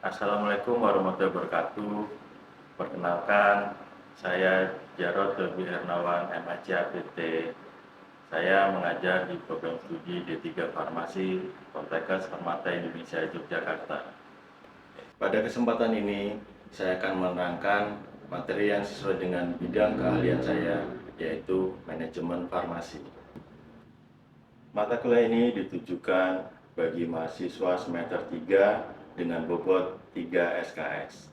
Assalamualaikum warahmatullahi wabarakatuh. Perkenalkan, saya Jarod Lebih Hernawan, MHC APT. Saya mengajar di program studi D3 Farmasi Poltekkes Permata Indonesia Yogyakarta. Pada kesempatan ini, saya akan menerangkan materi yang sesuai dengan bidang keahlian saya, yaitu manajemen farmasi. Mata kuliah ini ditujukan bagi mahasiswa semester 3 dengan bobot 3 SKS.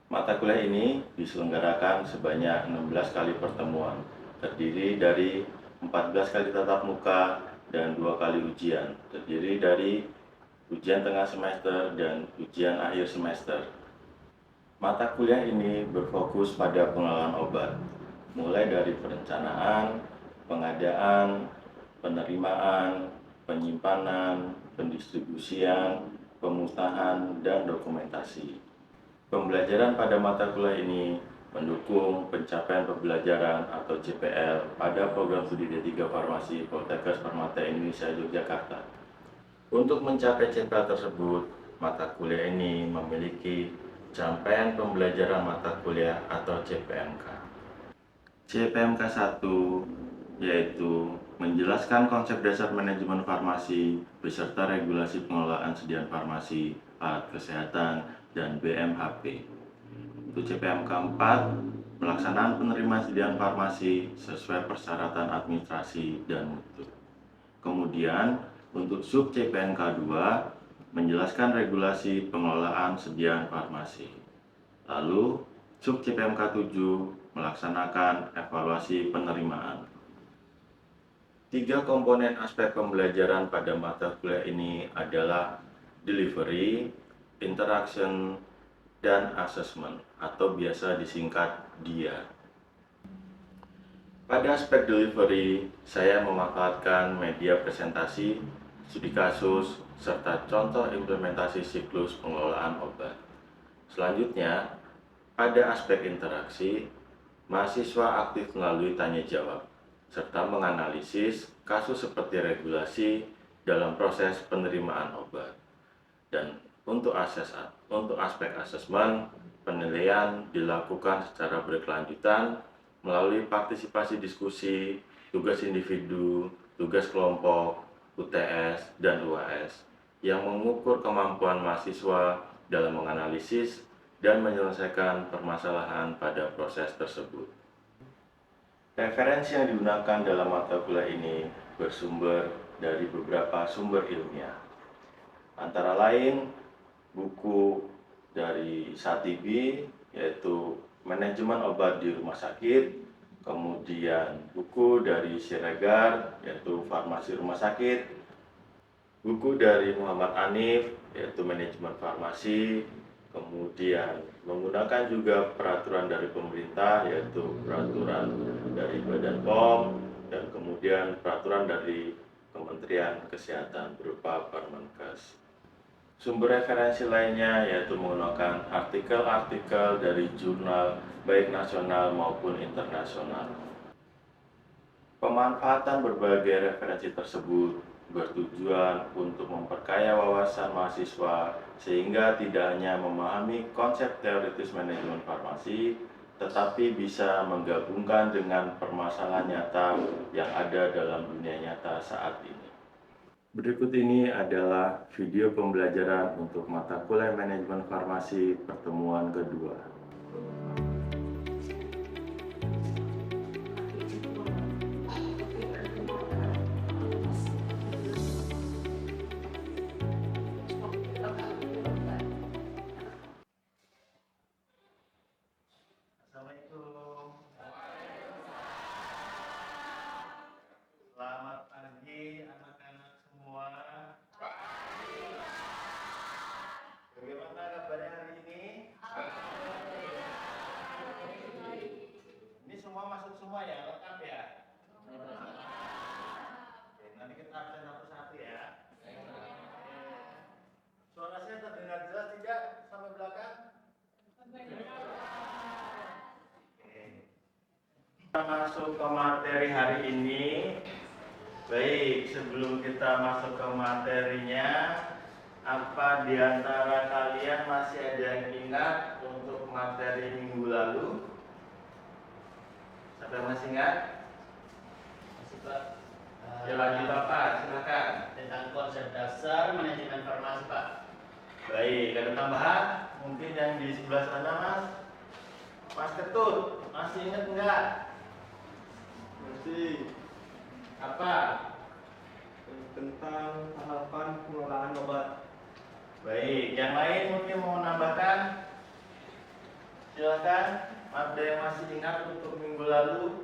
Mata kuliah ini diselenggarakan sebanyak 16 kali pertemuan, terdiri dari 14 kali tatap muka dan 2 kali ujian, terdiri dari ujian tengah semester dan ujian akhir semester. Mata kuliah ini berfokus pada pengelolaan obat, mulai dari perencanaan, pengadaan, penerimaan, penyimpanan, pendistribusian, pemusnahan, dan dokumentasi. Pembelajaran pada mata kuliah ini mendukung pencapaian pembelajaran atau CPL pada program studi D3 Farmasi Poltekkes Permata Indonesia Yogyakarta. Untuk mencapai CPL tersebut, mata kuliah ini memiliki capaian pembelajaran mata kuliah atau CPMK. CPMK 1 yaitu menjelaskan konsep dasar manajemen farmasi beserta regulasi pengelolaan sediaan farmasi, alat kesehatan, dan BMHP. Untuk CPMK 4, pelaksanaan penerimaan sediaan farmasi sesuai persyaratan administrasi dan mutu. Kemudian, untuk sub CPMK 2, menjelaskan regulasi pengelolaan sediaan farmasi. Lalu, sub CPMK 7, melaksanakan evaluasi penerimaan. 3 komponen aspek pembelajaran pada mata kuliah ini adalah delivery, interaction, dan assessment atau biasa disingkat DIA. Pada aspek delivery, saya memanfaatkan media presentasi, studi kasus, serta contoh implementasi siklus pengelolaan obat. Selanjutnya, pada aspek interaksi, mahasiswa aktif melalui tanya jawab, serta menganalisis kasus seperti regulasi dalam proses penerimaan obat. Dan untuk aspek asesmen, penilaian dilakukan secara berkelanjutan melalui partisipasi diskusi, tugas individu, tugas kelompok, UTS, dan UAS yang mengukur kemampuan mahasiswa dalam menganalisis dan menyelesaikan permasalahan pada proses tersebut. Referensi yang digunakan dalam mata kuliah ini bersumber dari beberapa sumber ilmiah, antara lain buku dari Satibi, yaitu Manajemen Obat di Rumah Sakit, kemudian buku dari Siregar, yaitu Farmasi Rumah Sakit, buku dari Muhammad Anif, yaitu Manajemen Farmasi, kemudian menggunakan juga peraturan dari pemerintah, yaitu peraturan dari Badan POM, dan kemudian peraturan dari Kementerian Kesehatan berupa Permenkes. Sumber referensi lainnya yaitu menggunakan artikel-artikel dari jurnal baik nasional maupun internasional. Pemanfaatan berbagai referensi tersebut bertujuan untuk memperkaya wawasan mahasiswa sehingga tidak hanya memahami konsep teoritis manajemen farmasi, tetapi bisa menggabungkan dengan permasalahan nyata yang ada dalam dunia nyata saat ini. Berikut ini adalah video pembelajaran untuk mata kuliah manajemen farmasi pertemuan kedua. Assalamualaikum. Selamat pagi anak-anak semua. Bagaimana kabarnya hari ini? Ini semua masuk semua ya, lengkap ya? Oke, nanti kita absen satu-satu ya. Suara saya terdengar jelas tidak sampai belakang? Kita masuk ke materi hari ini. Baik, sebelum kita masuk ke materinya, apa di antara kalian kalian masih ada yang ingat untuk materi minggu lalu? Siapa yang masih ingat? Masih Pak. Ya lagi Bapak, silakan. Tentang konsep dasar manajemen farmasi Pak. Baik, ada tambahan? Mungkin yang di sebelah sana Mas? Mas Ketut, masih ingat enggak? Masih. Apa? Tentang tahapan pengelolaan obat. Baik, yang lain mungkin mau menambahkan? Silakan, ada yang masih ingat untuk minggu lalu?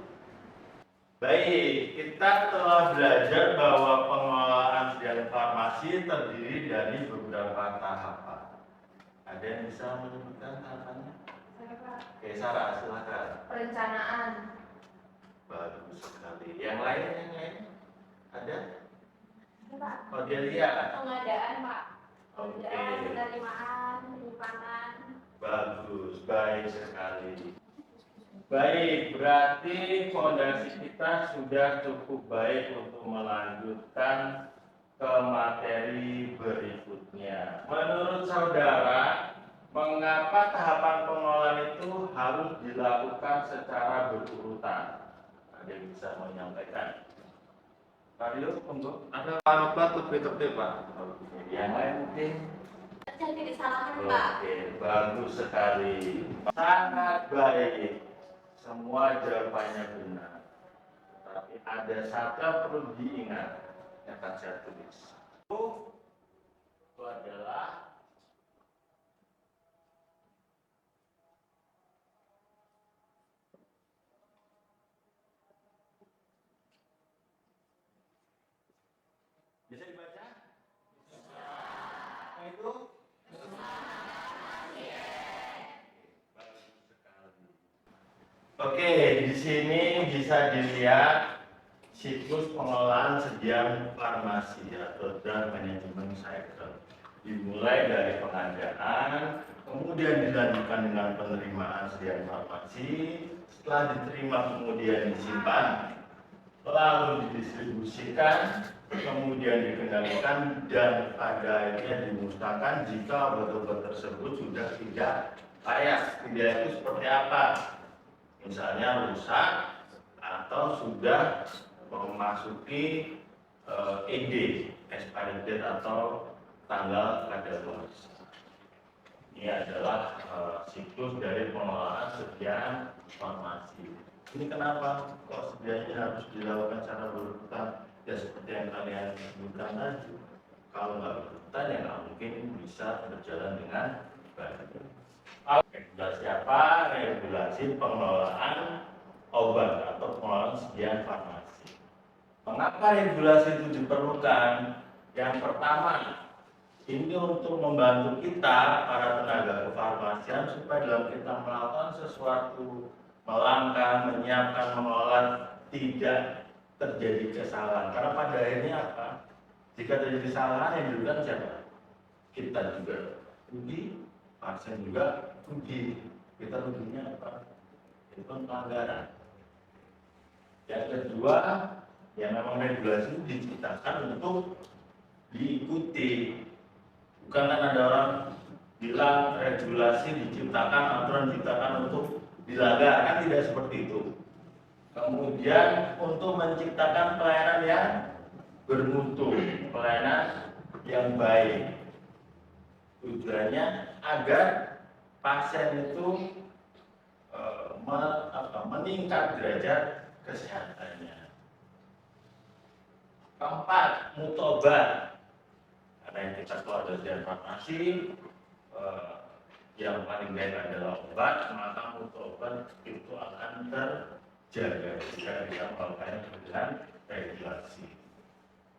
Baik, kita telah belajar bahwa pengelolaan sediaan farmasi terdiri dari beberapa tahapan. Ada yang bisa menyebutkan tahapannya? Saya Pak. Oke, Sarah, silakan. Perencanaan, Bagus sekali. Yang lain? Ada? ya, Pak. Oh, dia lihat. Pengadaan Pak. Oke. Pengadaan, penerimaan, penyimpanan. Bagus, baik sekali. Baik, berarti fondasi kita sudah cukup baik untuk melanjutkan ke materi berikutnya. Menurut saudara, mengapa tahapan pengelolaan itu harus dilakukan secara berurutan? Ada yang bisa menyampaikan? Mario, untuk Ada obat lebih Pak. yang lain mungkin? Jadi disalahkan Pak. Oke, bagus sekali. Sangat baik. Semua jawabannya benar. Tapi ada satu yang perlu diingat yang akan saya tulis. Itu adalah bisa dibaca? Bisa. Itu? Oke, di sini bisa dilihat siklus pengelolaan sediaan farmasi atau drug management cycle. Dimulai dari pengadaan, kemudian dilanjutkan dengan penerimaan sediaan farmasi, setelah diterima kemudian disimpan, lalu didistribusikan, kemudian dikendalikan, dan pada akhirnya dimusnahkan jika obat-obat tersebut sudah tidak layak. Tidak itu seperti apa? Misalnya rusak atau sudah memasuki ED, expiry date atau tanggal kadaluarsa. Ini adalah siklus dari pengelolaan sediaan farmasi. Ini kenapa kok sedianya harus dilakukan secara berurutan? Ya seperti yang kalian sebutkan tadi. Kalau nggak berurutan ya nggak mungkin bisa berjalan dengan baik. Regulasi apa? Regulasi pengelolaan obat atau pengelolaan sediaan farmasi. Mengapa regulasi itu diperlukan? Yang pertama, ini untuk membantu kita para tenaga kefarmasian supaya dalam kita melakukan sesuatu, melangkah, menyiapkan, mengelola, tidak terjadi kesalahan. Karena pada akhirnya apa? Jika terjadi kesalahan yang dilakukan siapa? Kita juga rugi, pasien juga rugi. Kita ruginya apa? Itu pelanggaran. Yang kedua, yang memang regulasi itu diciptakan untuk diikuti. Bukan kan ada orang bilang regulasi diciptakan, aturan diciptakan untuk dilanggar, kan tidak seperti itu. Kemudian untuk menciptakan pelayanan yang bermutu, pelayanan yang baik. Tujuannya agar pasien itu meningkat derajat kesehatannya. Keempat, mutobat. Karena yang kita keluar dari farmasi, yang paling baik adalah obat, maka mutobat itu akan terjaga jika kita melakukan dengan regulasi.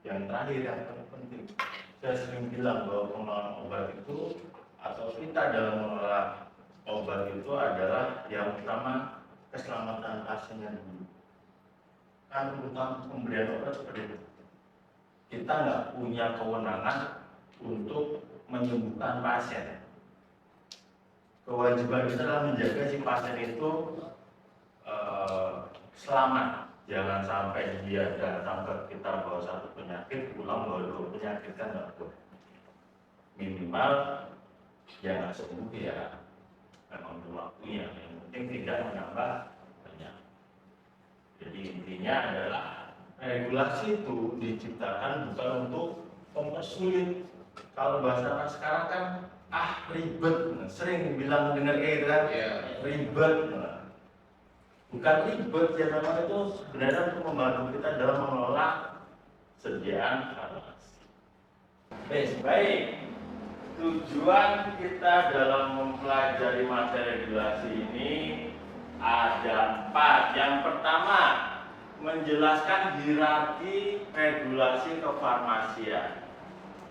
Yang terakhir yang paling penting, saya sering bilang bahwa pengelolaan obat itu atau kita dalam mengelola obat itu adalah yang utama keselamatan pasiennya dulu. Kan utama pemberian obat seperti itu. Kita nggak punya kewenangan untuk menyembuhkan pasien. Kewajiban kita adalah menjaga si pasien itu selamat. Jangan sampai dia datang ke kita bawa satu penyakit, pulang bawa dua penyakit, kan nggak boleh. Minimal Jangan sembuh ya, memang waktunya. Yang penting tidak menambah banyak. Jadi intinya adalah regulasi itu diciptakan bukan untuk mempersulit. Kalau bahasa anak sekarang kan ribet, sering bilang dengar kayak gitu kan, ribet. Bukan ribet ya, memang itu sebenarnya untuk membantu kita dalam mengelola sediaan farmasi. Baik. Tujuan kita dalam mempelajari materi regulasi ini ada 4. Yang pertama, menjelaskan hierarki regulasi kefarmasian.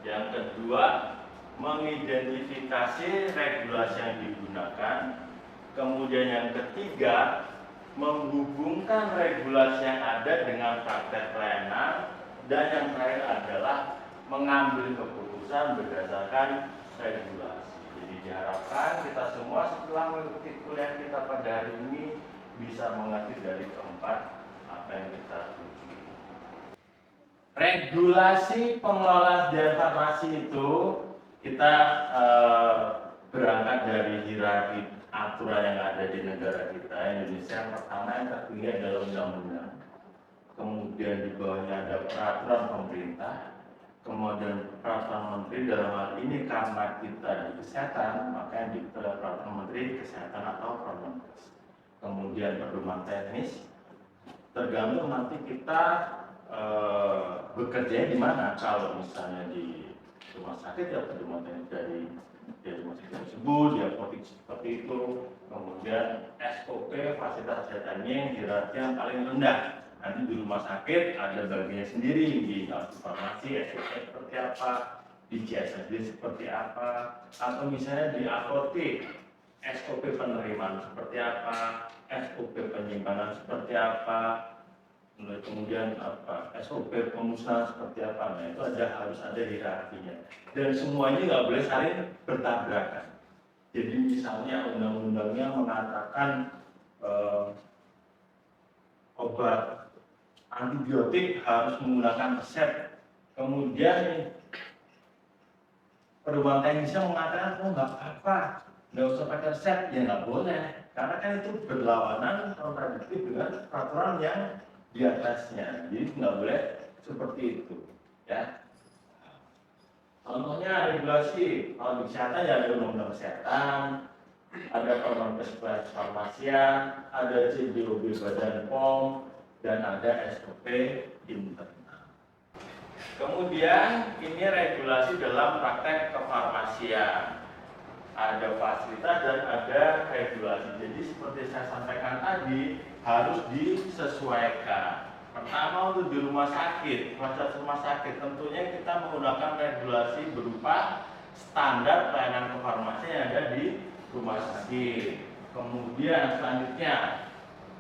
Yang kedua, mengidentifikasi regulasi yang digunakan. Kemudian yang ketiga, menghubungkan regulasi yang ada dengan praktek pelayanan. Dan yang terakhir adalah mengambil keputusan berdasarkan regulasi. Jadi diharapkan kita semua setelah mengikuti kuliah kita pada hari ini bisa mengerti dari keempat apa yang kita tuju. Regulasi pengelolaan sediaan farmasi itu kita berangkat dari hierarki aturan yang ada di negara kita Indonesia. Yang pertama yang tertinggi adalah undang-undang, kemudian di bawahnya ada peraturan pemerintah, kemudian peraturan menteri. Dalam hal ini karena kita di kesehatan, maka yang diketahui peraturan menteri kesehatan atau Permenkes. Kemudian pedoman teknis, tergantung nanti kita bekerja di mana. Kalau misalnya di rumah sakit ya pedoman teknis dari rumah sakit tersebut, di apotek seperti itu. Kemudian SOP fasilitas kesehatannya yang hierarki yang paling rendah. Nanti di rumah sakit ada bagiannya sendiri, di farmasi SOP seperti apa, di CSSD seperti apa, atau misalnya di apotek SOP penerimaan seperti apa, SOP penyimpanan seperti apa, kemudian SOP pemusnahan seperti apa. Nah itu harus ada hierarkinya, dan semuanya nggak boleh saling bertabrakan. Jadi misalnya undang-undangnya mengatakan obat antibiotik harus menggunakan resep, kemudian pedoman teknisnya mengatakan nggak apa-apa, nggak usah pakai resep, ya nggak boleh, karena kan itu berlawanan kontradiktif dengan peraturan yang di atasnya. Jadi nggak boleh seperti itu ya. Contohnya regulasi kalau di kesehatan ya ada undang-undang kesehatan, ada Permenkes farmasian, ada CJOB Badan POM, dan ada SOP internal. Kemudian ini regulasi dalam praktek kefarmasian. Ada fasilitas dan ada regulasi. Jadi seperti saya sampaikan tadi, harus disesuaikan. Pertama untuk di rumah sakit, fasilitas rumah sakit tentunya kita menggunakan regulasi berupa standar pelayanan kefarmasian yang ada di rumah sakit. Kemudian selanjutnya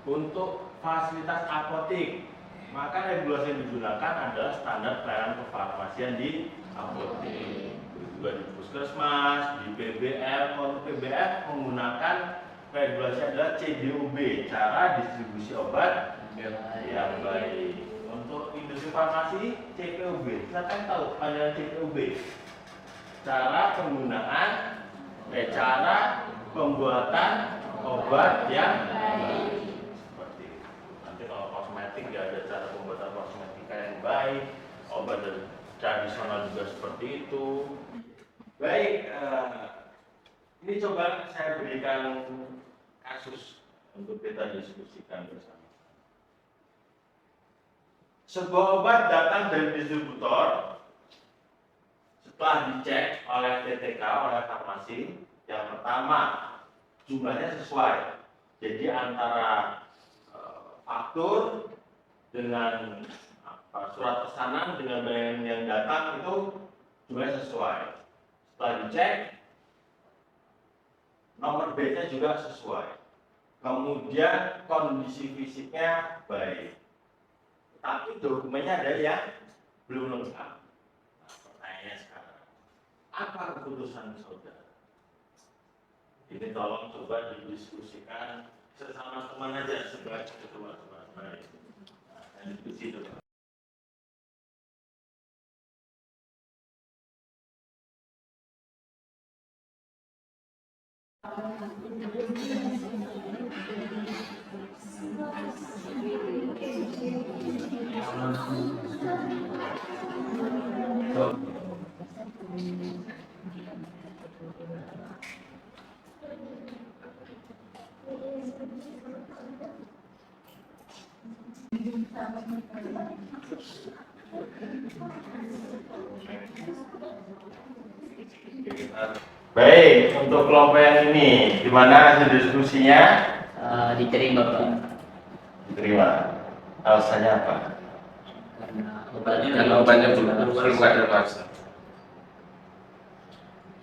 untuk fasilitas apotek, maka regulasi yang digunakan adalah standar pelayanan kefarmasian di apotek. Juga di puskesmas, di PBF. Untuk PBF menggunakan regulasi adalah CDOB, cara distribusi obat yang baik. Untuk industri farmasi, CPOB. Siapa yang tahu panjangan CPOB? Cara penggunaan, cara pembuatan obat yang baik. Seperti itu. Nanti kalau kosmetik ya ada cara pembuatan kosmetika yang baik, obat tradisional juga seperti itu. Baik, ini coba saya berikan kasus untuk kita diskusikan bersama. Sebuah obat datang dari distributor, setelah dicek oleh TTK, oleh farmasi, yang pertama jumlahnya sesuai. Jadi antara faktur dengan surat pesanan dengan bayaran yang datang itu jumlahnya sesuai. Setelah dicek, nomor B-nya juga sesuai. Kemudian kondisi fisiknya baik. Tapi dokumennya ada yang belum lengkap. Nah, pertanyaannya sekarang, apa keputusan saudara? Ini tolong coba didiskusikan sesama teman aja, sebagai teman-teman. Nah, diskusi itu. Baik, untuk kelompok yang ini, gimana hasil diskusinya? Diterima Pak. Diterima. Alasannya apa? Karena obatnya belum ada rasa.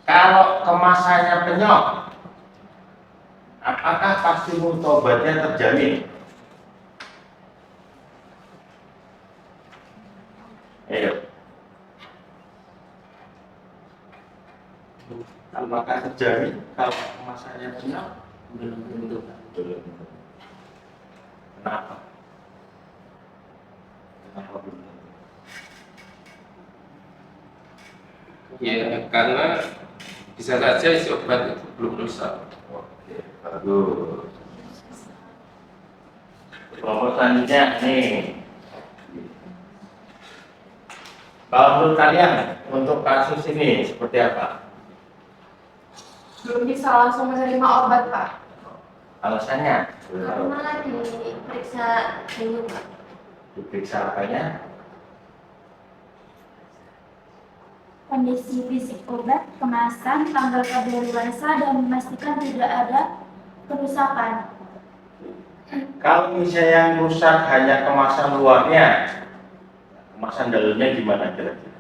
Kalau kemasannya penyok, apakah pasti mutu obatnya terjamin? Ayo. Apakah terjamin kalau kemasannya penyok? Belum tentu. Belum. Kenapa? Kenapa belum? Ya, karena bisa saja isi obat itu belum rusak. Oke, bagus. Kelompok selanjutnya nih. Kalau menurut kalian untuk kasus ini seperti apa? Belum bisa langsung menerima obat, Pak. Alasannya? Karena diperiksa dulu, Pak. Diperiksa apanya? Kondisi fisik obat, kemasan, tanggal kadaluarsa, dan memastikan tidak ada kerusakan. Kalau misalnya yang rusak hanya kemasan luarnya, kemasan dalamnya gimana kira-kira?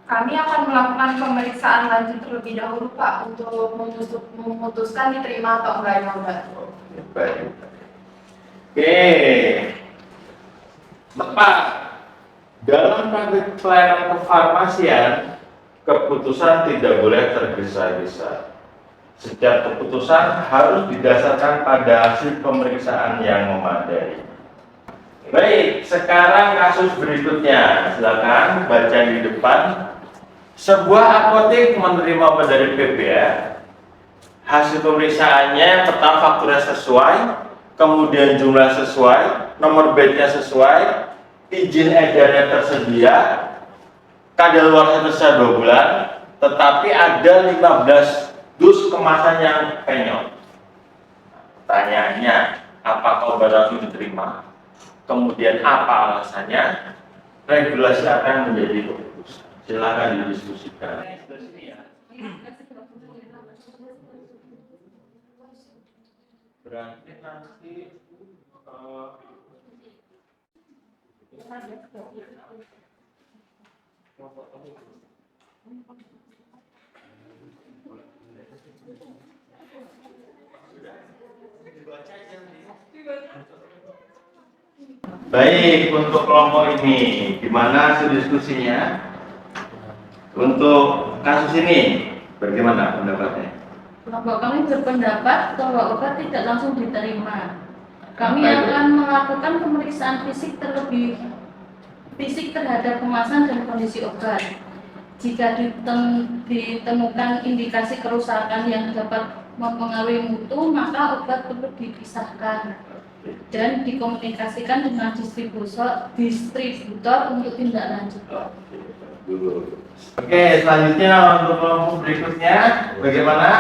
Kami akan melakukan pemeriksaan lanjut terlebih dahulu, Pak, untuk memutuskan diterima atau enggaknya obat. Oke, baik. Oke, tepat. Dalam praktik pelayanan kefarmasian, keputusan tidak boleh tergesa-gesa. Setiap keputusan harus didasarkan pada hasil pemeriksaan yang memadai. Baik, sekarang kasus berikutnya. Silakan baca di depan. Sebuah apotek menerima obat dari PBA. Hasil pemeriksaannya pertama fakturnya sesuai, kemudian jumlah sesuai, nomor bednya sesuai, izin edarnya tersedia, kadaluarsa tersisa 2 bulan, tetapi ada 15 dus kemasan yang penyok. Pertanyaannya, apakah obat langsung diterima? Kemudian apa alasannya? Regulasi apa yang menjadi keputusan? Silakan didiskusikan. Berarti nanti baik, untuk kelompok ini gimana hasil diskusinya? Untuk kasus ini bagaimana pendapatnya? Kelompok kami berpendapat bahwa obat tidak langsung diterima. Kami Apa itu? akan melakukan pemeriksaan fisik terhadap kemasan dan kondisi obat. Jika ditemukan indikasi kerusakan yang dapat mempengaruhi mutu, maka obat perlu dipisahkan dan dikomunikasikan dengan distributor untuk tindak lanjut. Oke, selanjutnya untuk kelompok berikutnya bagaimana?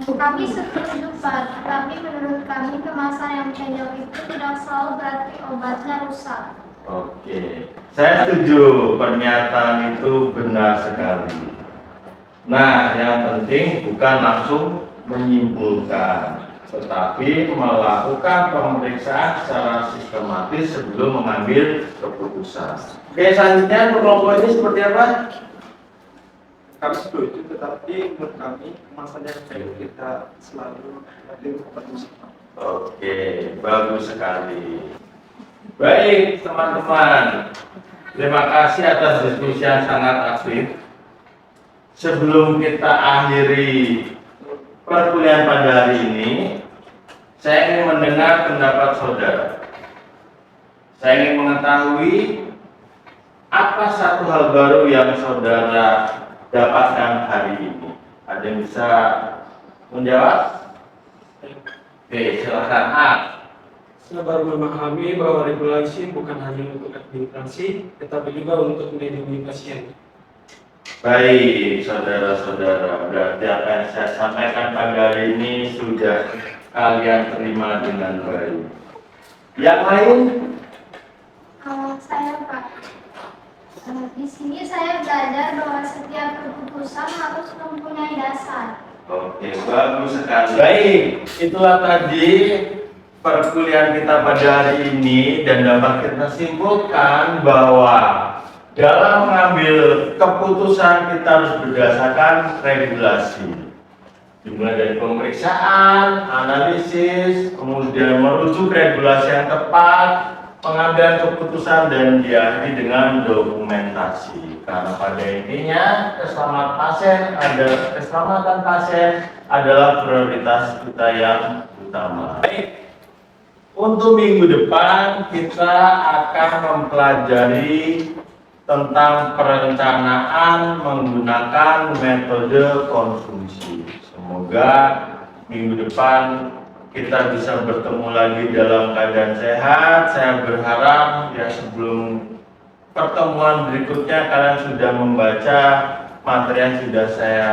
Kami setuju, Pak. Tapi menurut kami kemasan yang penyok itu tidak selalu berarti obatnya rusak. Oke, saya setuju, pernyataan itu benar sekali. Nah, yang penting bukan langsung menyimpulkan, tetapi melakukan pemeriksaan secara sistematis sebelum mengambil keputusan. Oke, selanjutnya untuk kelompok ini seperti apa? Kami setuju, tetapi menurut kami kemasan yang penyok kita selalu bagus. Oke, bagus sekali. Baik, teman-teman. Terima kasih atas diskusi yang sangat aktif. Sebelum kita akhiri perkuliahan pada hari ini, saya ingin mendengar pendapat saudara. Saya ingin mengetahui apa satu hal baru yang saudara dapatkan hari ini? Ada yang bisa menjawab? Oke, silakan. A. Saya baru memahami bahwa regulasi bukan hanya untuk administrasi, tetapi juga untuk melindungi pasien. Baik, saudara-saudara, berarti apa yang saya sampaikan pagi hari ini sudah kalian terima dengan baik. Yang lain? Saya Pak, di sini saya belajar bahwa setiap keputusan harus mempunyai dasar. Oke, bagus sekali. Baik, itulah tadi perkuliahan kita pada hari ini, dan dapat kita simpulkan bahwa dalam mengambil keputusan kita harus berdasarkan regulasi. Dimulai dari pemeriksaan, analisis, kemudian merujuk regulasi yang tepat, pengambilan keputusan, dan diakhiri dengan dokumentasi. Karena pada intinya keselamatan pasien adalah prioritas kita yang utama. Baik. Untuk minggu depan kita akan mempelajari tentang perencanaan menggunakan metode konsumsi. Semoga minggu depan kita bisa bertemu lagi dalam keadaan sehat. Saya berharap ya sebelum pertemuan berikutnya kalian sudah membaca materi yang sudah saya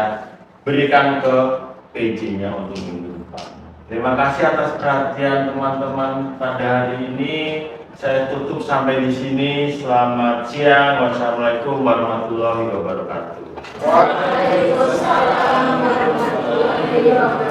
berikan ke PJ-nya untuk minggu depan. Terima kasih atas perhatian teman-teman pada hari ini. Saya tutup sampai di sini. Selamat siang. Wassalamualaikum warahmatullahi wabarakatuh. Waalaikumsalam warahmatullahi wabarakatuh.